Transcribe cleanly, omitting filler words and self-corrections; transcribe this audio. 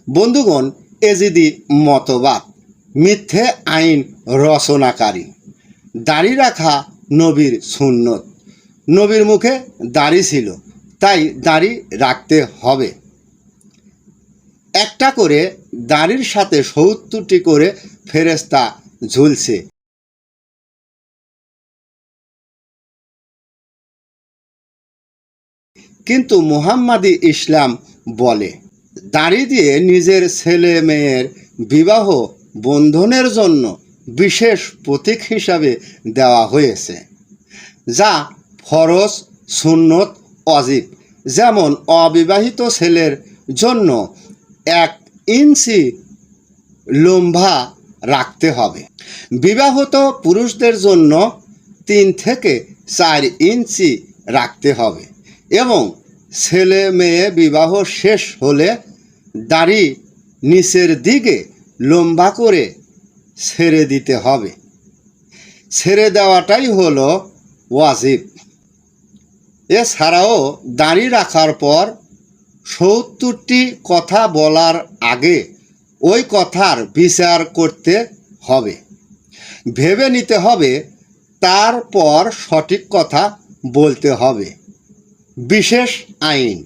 বন্ধুগণ, এজিদি মতবাদ মিথ্যে আইন রচনাকারী। দাড়ি রাখা নবীর সুন্নত। নবীর মুখে দাড়ি ছিল, তাই দাড়ি রাখতে হবে। একটা করে দাড়ির সাথে ৭০টি করে ফেরেশতা ঝুলছে। কিন্তু মুহাম্মাদি ইসলাম বলে, দাড়ি দিয়ে নিজের ছেলে মেয়ের বিবাহ বন্ধনের জন্য বিশেষ প্রতীক হিসাবে দেওয়া হয়েছে, যা ফরজ, সুন্নত, ওয়াজিব। যেমন অবিবাহিত ছেলের জন্য 1 ইঞ্চি লম্বা রাখতে হবে, বিবাহিত পুরুষদের জন্য 3 থেকে 4 ইঞ্চি রাখতে হবে এবং ছেলে মেয়ে বিবাহ শেষ হলে দাড়ি নিচের দিকে লম্বা করে ছেড়ে দিতে হবে। ছেড়ে দেওয়াটাই হলো ওয়াজিব। এছাড়াও দাড়ি রাখার পর ৭০টি কথা বলার আগে ওই কথার বিচার করতে হবে, ভেবে নিতে হবে, তারপর সঠিক কথা বলতে হবে। বিশেষ আইন।